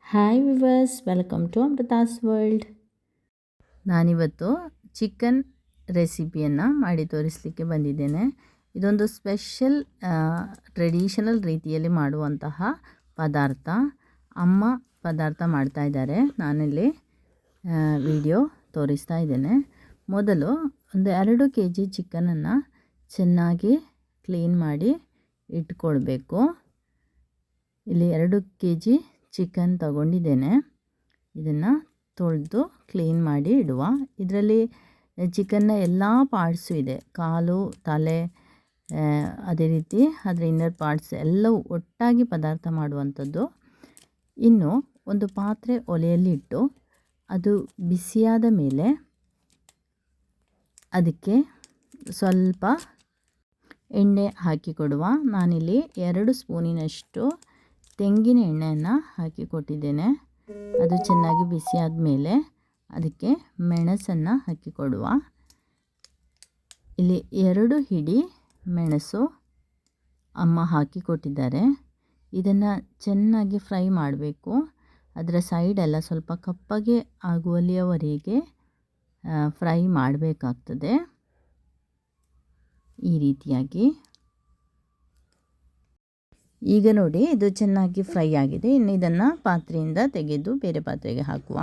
Hi viewers, welcome to Amrutha's world. ನಾನಿವತ್ತು chicken ರೆಸಿಪಿಯನ್ನು ಮಾಡಿ ತೋರಿಸಲಿಕ್ಕೆ ಬಂದಿದ್ದೇನೆ. ಇದೊಂದು ಸ್ಪೆಷಲ್ ಟ್ರೆಡಿಷನಲ್ ರೀತಿಯಲ್ಲಿ ಮಾಡುವಂತಹ ಪದಾರ್ಥ. ಅಮ್ಮ ಪದಾರ್ಥ ಮಾಡ್ತಾ ಇದ್ದಾರೆ, ನಾನಿಲ್ಲಿ ವಿಡಿಯೋ ತೋರಿಸ್ತಾ ಇದ್ದೇನೆ. ಮೊದಲು ಒಂದು 2 kg ಚಿಕನನ್ನು ಚೆನ್ನಾಗಿ ಕ್ಲೀನ್ ಮಾಡಿ ಇಟ್ಕೊಳ್ಬೇಕು. ಇಲ್ಲಿ 2 kg ಚಿಕನ್ ತಗೊಂಡಿದ್ದೇನೆ. ಇದನ್ನು ತೊಳೆದು ಕ್ಲೀನ್ ಮಾಡಿ ಇಡುವ. ಇದರಲ್ಲಿ ಚಿಕನ್ನ ಎಲ್ಲ ಪಾರ್ಟ್ಸು ಇದೆ, ಕಾಲು, ತಲೆ, ಅದೇ ರೀತಿ ಅದರ ಇನ್ನರ್ ಪಾರ್ಟ್ಸ್ ಎಲ್ಲವೂ ಒಟ್ಟಾಗಿ ಪದಾರ್ಥ ಮಾಡುವಂಥದ್ದು. ಇನ್ನು ಒಂದು ಪಾತ್ರೆ ಒಲೆಯಲ್ಲಿ ಇಟ್ಟು ಅದು ಬಿಸಿಯಾದ ಮೇಲೆ ಅದಕ್ಕೆ ಸ್ವಲ್ಪ ಎಣ್ಣೆ ಹಾಕಿಕೊಡುವ. ನಾನಿಲ್ಲಿ 2 ಸ್ಪೂನಿನಷ್ಟು ತೆಂಗಿನ ಎಣ್ಣೆಯನ್ನು ಹಾಕಿಕೊಟ್ಟಿದ್ದೇನೆ. ಅದು ಚೆನ್ನಾಗಿ ಬಿಸಿಯಾದ ಮೇಲೆ ಅದಕ್ಕೆ ಮೆಣಸನ್ನು ಹಾಕಿಕೊಡುವ. ಇಲ್ಲಿ 2 ಹಿಡಿ ಮೆಣಸು ಅಮ್ಮ ಹಾಕಿಕೊಟ್ಟಿದ್ದಾರೆ. ಇದನ್ನು ಚೆನ್ನಾಗಿ ಫ್ರೈ ಮಾಡಬೇಕು. ಅದರ ಸೈಡೆಲ್ಲ ಸ್ವಲ್ಪ ಕಪ್ಪಗೆ ಆಗುವಲ್ಲಿಯವರೆಗೆ ಫ್ರೈ ಮಾಡಬೇಕಾಗ್ತದೆ. ಈ ರೀತಿಯಾಗಿ ಈಗ ನೋಡಿ, ಇದು ಚೆನ್ನಾಗಿ ಫ್ರೈ ಆಗಿದೆ. ಇನ್ನು ಇದನ್ನು ಪಾತ್ರೆಯಿಂದ ತೆಗೆದು ಬೇರೆ ಪಾತ್ರೆಗೆ ಹಾಕುವ.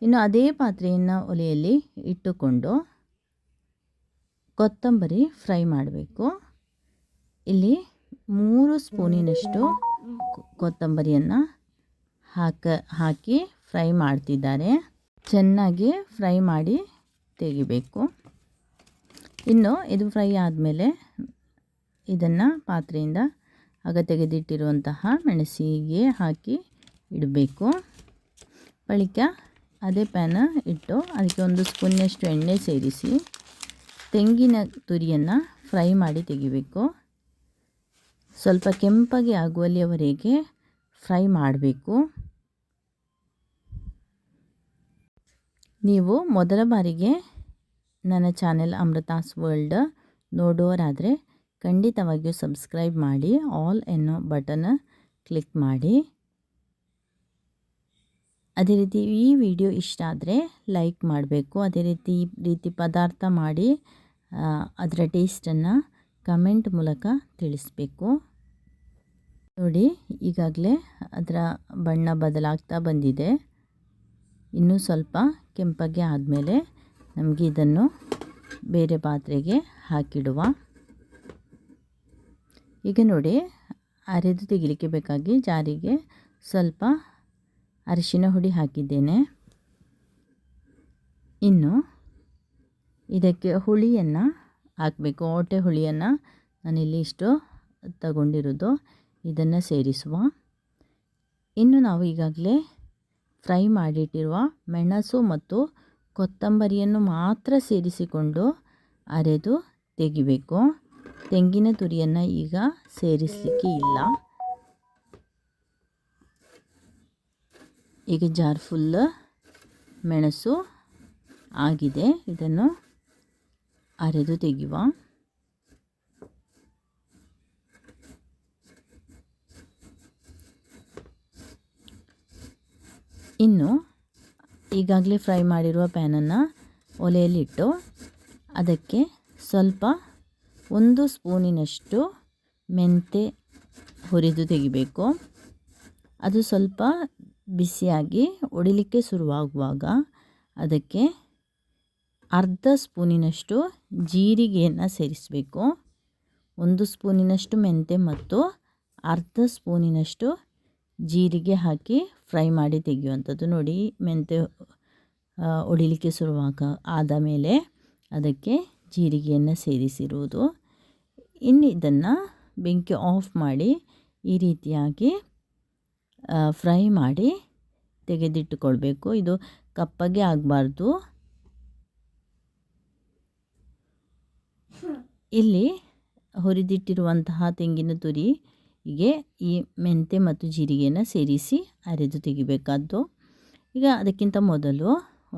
ಇನ್ನು ಅದೇ ಪಾತ್ರೆಯನ್ನು ಒಲೆಯಲ್ಲಿ ಇಟ್ಟುಕೊಂಡು ಕೊತ್ತಂಬರಿ ಫ್ರೈ ಮಾಡಬೇಕು. ಇಲ್ಲಿ 3 ಸ್ಪೂನಿನಷ್ಟು ಕೊತ್ತಂಬರಿಯನ್ನು ಹಾಕಿ ಫ್ರೈ ಮಾಡ್ತಿದ್ದಾರೆ. ಚೆನ್ನಾಗಿ ಫ್ರೈ ಮಾಡಿ ತೆಗಿಬೇಕು. ಇನ್ನು ಇದು ಫ್ರೈ ಆದಮೇಲೆ ಇದನ್ನು ಪಾತ್ರೆಯಿಂದ ಆಗ ತೆಗೆದಿಟ್ಟಿರುವಂತಹ ಮೆಣಸಿಗೆ ಹಾಕಿ ಇಡಬೇಕು. ಬಳಿಕ ಅದೇ ಪ್ಯಾನ್ ಇಟ್ಟು ಅದಕ್ಕೆ 1 ಸ್ಪೂನ್ನಷ್ಟು ಎಣ್ಣೆ ಸೇರಿಸಿ ತೆಂಗಿನ ತುರಿಯನ್ನು ಫ್ರೈ ಮಾಡಿ ತೆಗಿಬೇಕು. ಸ್ವಲ್ಪ ಕೆಂಪಗೆ ಆಗುವಲ್ಲಿಯವರೆಗೆ ಫ್ರೈ ಮಾಡಬೇಕು. ನೀವು ಮೊದಲ ಬಾರಿಗೆ ನನ್ನ ಚಾನೆಲ್ ಅಮೃತಾಸ್ ವರ್ಲ್ಡ್ ನೋಡೋರಾದರೆ ಖಂಡಿತವಾಗಿಯೂ ಸಬ್ಸ್ಕ್ರೈಬ್ ಮಾಡಿ, ಆಲ್ ಎನ್ನೋ ಬಟನ್ ಕ್ಲಿಕ್ ಮಾಡಿ. ಅದೇ ರೀತಿ ಈ ವಿಡಿಯೋ ಇಷ್ಟ ಆದರೆ ಲೈಕ್ ಮಾಡಬೇಕು. ಅದೇ ರೀತಿ ಪದಾರ್ಥ ಮಾಡಿ ಅದರ ಟೇಸ್ಟನ್ನು ಕಮೆಂಟ್ ಮೂಲಕ ತಿಳಿಸ್ಬೇಕು. ನೋಡಿ, ಈಗಾಗಲೇ ಅದರ ಬಣ್ಣ ಬದಲಾಗ್ತಾ ಬಂದಿದೆ. ಇನ್ನೂ ಸ್ವಲ್ಪ ಕೆಂಪಗೆ ಆದಮೇಲೆ ನಮಗೆ ಇದನ್ನು ಬೇರೆ ಪಾತ್ರೆಗೆ ಹಾಕಿಡುವ. ಈಗ ನೋಡಿ, ಅರೆದು ತೆಗಿಲಿಕ್ಕೆ ಬೇಕಾಗಿ ಜಾರಿಗೆ ಸ್ವಲ್ಪ ಅರಿಶಿನ ಹುಡಿ ಹಾಕಿದ್ದೇನೆ. ಇನ್ನು ಇದಕ್ಕೆ ಹುಳಿಯನ್ನು ಹಾಕಬೇಕು. ಓಟೆ ಹುಳಿಯನ್ನು ನಾನಿಲ್ಲಿ ಇಷ್ಟು ತಗೊಂಡಿರೋದು, ಇದನ್ನು ಸೇರಿಸುವ. ಇನ್ನು ನಾವು ಈಗಾಗಲೇ ಫ್ರೈ ಮಾಡಿಟ್ಟಿರುವ ಮೆಣಸು ಮತ್ತು ಕೊತ್ತಂಬರಿಯನ್ನು ಮಾತ್ರ ಸೇರಿಸಿಕೊಂಡು ಅರೆದು ತೆಗಿಬೇಕು. ತೆಂಗಿನ ತುರಿಯನ್ನು ಈಗ ಸೇರಿಸಲಿಕ್ಕೆ ಇಲ್ಲ. ಈಗ ಜಾರ್ ಫುಲ್ ಮೆಣಸು ಆಗಿದೆ. ಇದನ್ನು ಅರೆದು ತೆಗೆಯುವ. ಇನ್ನು ಈಗಾಗಲೇ ಫ್ರೈ ಮಾಡಿರುವ ಪ್ಯಾನನ್ನು ಒಲೆಯಲ್ಲಿಟ್ಟು ಅದಕ್ಕೆ ಸ್ವಲ್ಪ 1 ಸ್ಪೂನಿನಷ್ಟು ಮೆಂತೆ ಹುರಿದು ತೆಗಿಬೇಕು. ಅದು ಸ್ವಲ್ಪ ಬಿಸಿಯಾಗಿ ಒಡಿಲಿಕ್ಕೆ ಶುರುವಾಗುವಾಗ ಅದಕ್ಕೆ ಅರ್ಧ ಸ್ಪೂನಿನಷ್ಟು ಜೀರಿಗೆಯನ್ನು ಸೇರಿಸಬೇಕು. 1 ಸ್ಪೂನಿನಷ್ಟು ಮೆಂತೆ ಮತ್ತು ಅರ್ಧ ಸ್ಪೂನಿನಷ್ಟು ಜೀರಿಗೆ ಹಾಕಿ ಫ್ರೈ ಮಾಡಿ ತೆಗೆಯುವಂಥದ್ದು. ನೋಡಿ, ಮೆಂತೆ ಒಡಿಲಿಕ್ಕೆ ಆದ ಮೇಲೆ ಅದಕ್ಕೆ ಜೀರಿಗೆಯನ್ನು ಸೇರಿಸಿರುವುದು. ಇನ್ನು ಇದನ್ನು ಬೆಂಕಿ ಆಫ್ ಮಾಡಿ ಈ ರೀತಿಯಾಗಿ ಫ್ರೈ ಮಾಡಿ ತೆಗೆದಿಟ್ಟುಕೊಳ್ಬೇಕು. ಇದು ಕಪ್ಪಗೆ ಆಗಬಾರ್ದು. ಇಲ್ಲಿ ಹುರಿದಿಟ್ಟಿರುವಂತಹ ತೆಂಗಿನ ತುರಿಗೆ ಈ ಮೆಂತೆ ಮತ್ತು ಜೀರಿಗೆಯನ್ನು ಸೇರಿಸಿ ಅರೆದು ತೆಗಿಬೇಕಾದ್ದು. ಈಗ ಅದಕ್ಕಿಂತ ಮೊದಲು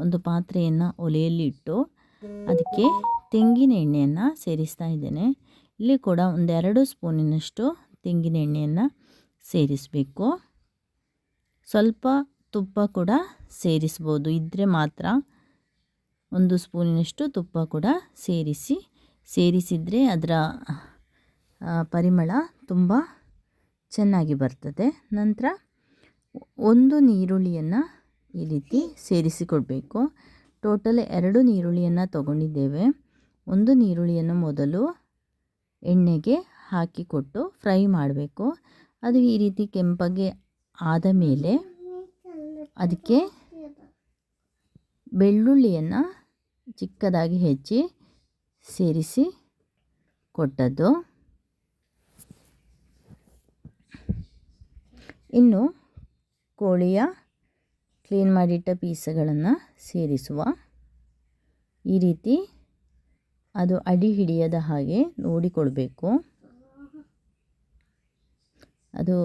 ಒಂದು ಪಾತ್ರೆಯನ್ನು ಒಲೆಯಲ್ಲಿ ಇಟ್ಟು ಅದಕ್ಕೆ ತೆಂಗಿನ ಎಣ್ಣೆಯನ್ನು ಸೇರಿಸ್ತಾ ಇದ್ದೇನೆ. ಇಲ್ಲಿ ಕೂಡ 1-2 ಸ್ಪೂನಿನಷ್ಟು ತೆಂಗಿನ ಎಣ್ಣೆಯನ್ನು ಸೇರಿಸಬೇಕು. ಸ್ವಲ್ಪ ತುಪ್ಪ ಕೂಡ ಸೇರಿಸ್ಬೋದು, ಇದ್ದರೆ ಮಾತ್ರ 1 ಸ್ಪೂನಿನಷ್ಟು ತುಪ್ಪ ಕೂಡ ಸೇರಿಸಿದರೆ ಅದರ ಪರಿಮಳ ತುಂಬ ಚೆನ್ನಾಗಿ ಬರ್ತದೆ. ನಂತರ 1 ಈರುಳ್ಳಿಯನ್ನು ಈ ರೀತಿ ಸೇರಿಸಿಕೊಡಬೇಕು. ಟೋಟಲ್ 2 ಈರುಳ್ಳಿಯನ್ನು ತಗೊಂಡಿದ್ದೇವೆ. 1 ಈರುಳ್ಳಿಯನ್ನು ಮೊದಲು ಎಣ್ಣೆಗೆ ಹಾಕಿಕೊಟ್ಟು ಫ್ರೈ ಮಾಡಬೇಕು. ಅದು ಈ ರೀತಿ ಕೆಂಪಗೆ ಆದ ಮೇಲೆ ಅದಕ್ಕೆ ಬೆಳ್ಳುಳ್ಳಿಯನ್ನು ಚಿಕ್ಕದಾಗಿ ಹೆಚ್ಚಿ ಸೇರಿಸಿ ಕೊಟ್ಟದ್ದು. ಇನ್ನು ಕೋಳಿಯ ಕ್ಲೀನ್ ಮಾಡಿಟ್ಟ ಪೀಸ್ಗಳನ್ನು ಸೇರಿಸುವ. ಈ ರೀತಿ ಅದು ಅಡಿ ಹಿಡಿಯದ ಹಾಗೆ ನೋಡಿಕೊಳ್ಬೇಕು. ಅದು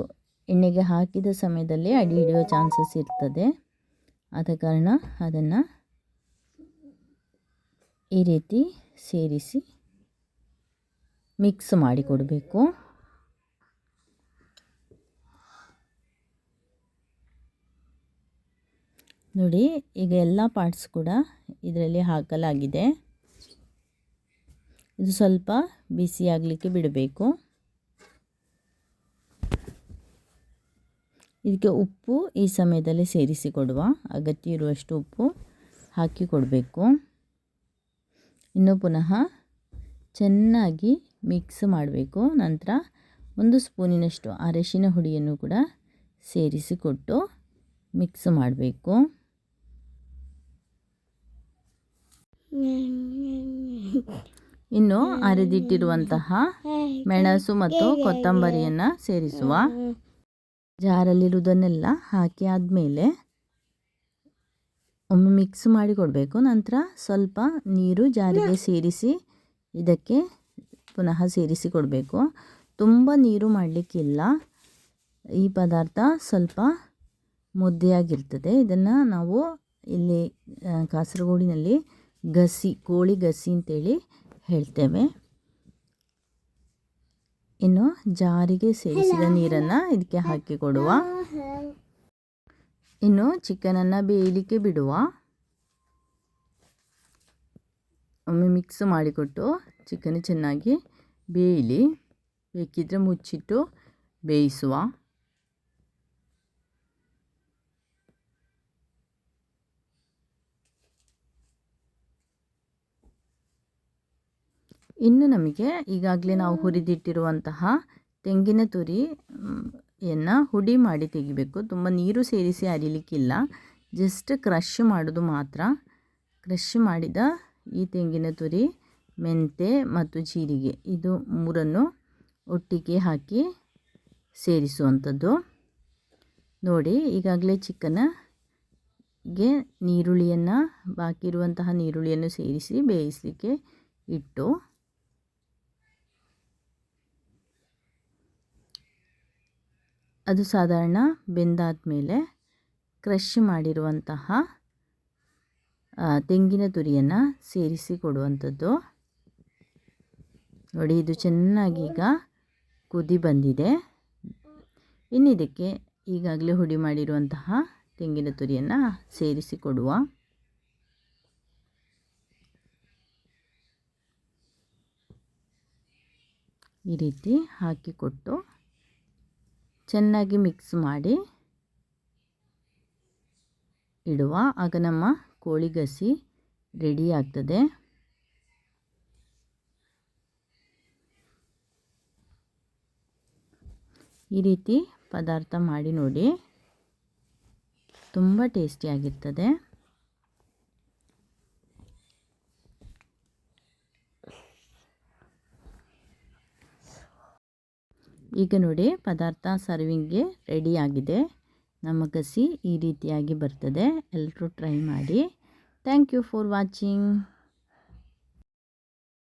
ಎಣ್ಣೆಗೆ ಹಾಕಿದ ಸಮಯದಲ್ಲಿ ಅಡಿ ಹಿಡಿಯೋ ಚಾನ್ಸಸ್ ಇರ್ತದೆ. ಆದ ಕಾರಣ ಅದನ್ನು ಈ ರೀತಿ ಸೇರಿಸಿ ಮಿಕ್ಸ್ ಮಾಡಿಕೊಡಬೇಕು. ನೋಡಿ, ಈಗ ಎಲ್ಲ ಪಾರ್ಟ್ಸ್ ಕೂಡ ಇದರಲ್ಲಿ ಹಾಕಲಾಗಿದೆ. ಇದು ಸ್ವಲ್ಪ ಬಿಸಿಯಾಗಲಿಕ್ಕೆ ಬಿಡಬೇಕು. ಇದಕ್ಕೆ ಉಪ್ಪು ಈ ಸಮಯದಲ್ಲಿ ಸೇರಿಸಿಕೊಡುವ. ಅಗತ್ಯ ಇರುವಷ್ಟು ಉಪ್ಪು ಹಾಕಿ ಕೊಡಬೇಕು. ಇನ್ನು ಪುನಃ ಚೆನ್ನಾಗಿ ಮಿಕ್ಸ್ ಮಾಡಬೇಕು. ನಂತರ 1 ಸ್ಪೂನಿನಷ್ಟು ಅರಿಶಿನ ಹುಡಿಯನ್ನು ಕೂಡ ಸೇರಿಸಿಕೊಟ್ಟು ಮಿಕ್ಸ್ ಮಾಡಬೇಕು. ಇನ್ನು ಅರೆದಿಟ್ಟಿರುವಂತಹ ಮೆಣಸು ಮತ್ತು ಕೊತ್ತಂಬರಿಯನ್ನು ಸೇರಿಸುವ. ಜಾರಲ್ಲಿರುವುದನ್ನೆಲ್ಲ ಹಾಕಿ ಆದಮೇಲೆ ಒಮ್ಮೆ ಮಿಕ್ಸ್ ಮಾಡಿ ಕೊಡಬೇಕು. ನಂತರ ಸ್ವಲ್ಪ ನೀರು ಜಾರಿಗೆ ಸೇರಿಸಿ ಇದಕ್ಕೆ ಪುನಃ ಸೇರಿಸಿ ಕೊಡಬೇಕು. ತುಂಬ ನೀರು ಮಾಡಲಿಕ್ಕಿಲ್ಲ. ಈ ಪದಾರ್ಥ ಸ್ವಲ್ಪ ಮುದ್ದೆಯಾಗಿರ್ತದೆ. ಇದನ್ನು ನಾವು ಇಲ್ಲಿ ಕಾಸರಗೋಡಿನಲ್ಲಿ ಕೋಳಿ ಗಸಿ ಅಂತೇಳಿ ಹೇಳ್ತೇವೆ. ಇನ್ನು ಜಾರಿಗೆ ಸೇರಿಸಿದ ನೀರನ್ನು ಇದಕ್ಕೆ ಹಾಕಿ ಕೊಡುವ. ಇನ್ನು ಚಿಕನನ್ನು ಬೇಯಲಿಕ್ಕೆ ಬಿಡುವ. ಒಮ್ಮೆ ಮಿಕ್ಸ್ ಮಾಡಿಕೊಟ್ಟು ಚಿಕನ್ ಚೆನ್ನಾಗಿ ಬೇಯಲಿ. ಬೇಕಿದ್ದರೆ ಮುಚ್ಚಿಟ್ಟು ಬೇಯಿಸುವ. ಇನ್ನು ನಮಗೆ ಈಗಾಗಲೇ ನಾವು ಹುರಿದಿಟ್ಟಿರುವಂತಹ ತೆಂಗಿನ ತುರಿಯನ್ನು ಹುಡಿ ಮಾಡಿ ತೆಗಿಬೇಕು. ತುಂಬ ನೀರು ಸೇರಿಸಿ ಅರಿಲಿಕ್ಕಿಲ್ಲ. ಜಸ್ಟ್ ಕ್ರಷ್ ಮಾಡೋದು ಮಾತ್ರ. ಕ್ರಷ್ ಮಾಡಿದ ಈ ತೆಂಗಿನ ತುರಿ, ಮೆಂತೆ ಮತ್ತು ಜೀರಿಗೆ ಇದು 3 ಒಟ್ಟಿಗೆ ಹಾಕಿ ಸೇರಿಸುವಂಥದ್ದು. ನೋಡಿ, ಈಗಾಗಲೇ ಚಿಕನ್ಗೆ ಬಾಕಿ ಇರುವಂತಹ ನೀರುಳ್ಳಿಯನ್ನು ಸೇರಿಸಿ ಬೇಯಿಸಲಿಕ್ಕೆ ಇಟ್ಟು ಅದು ಸಾಧಾರಣ ಬೆಂದಾದ ಮೇಲೆ ಕ್ರಷ್ ಮಾಡಿರುವಂತಹ ತೆಂಗಿನ ತುರಿಯನ್ನು ಸೇರಿಸಿ ಕೊಡುವಂಥದ್ದು. ನೋಡಿ, ಇದು ಚೆನ್ನಾಗಿ ಈಗ ಕುದಿ ಬಂದಿದೆ. ಇನ್ನು ಇದಕ್ಕೆ ಈಗಾಗಲೇ ಹುಡಿ ಮಾಡಿರುವಂತಹ ತೆಂಗಿನ ತುರಿಯನ್ನು ಸೇರಿಸಿ ಕೊಡುವ. ಈ ರೀತಿ ಹಾಕಿಕೊಟ್ಟು ಚೆನ್ನಾಗಿ ಮಿಕ್ಸ್ ಮಾಡಿ ಇಡುವ. ಆಗ ನಮ್ಮ ಕೋಳಿ ಗಸಿ ರೆಡಿ ಆಗ್ತದೆ. ಈ ರೀತಿ ಪದಾರ್ಥ ಮಾಡಿ ನೋಡಿ, ತುಂಬ ಟೇಸ್ಟಿಯಾಗಿರ್ತದೆ. ಈಗ ನೋಡಿ, ಪದಾರ್ಥ ಸರ್ವಿಂಗ್ಗೆ ರೆಡಿ ಆಗಿದೆ. ನಮ್ಮ ಗಸಿ ಈ ರೀತಿಯಾಗಿ ಬರ್ತದೆ. ಎಲ್ಲರೂ ಟ್ರೈ ಮಾಡಿ. Thank you for watching.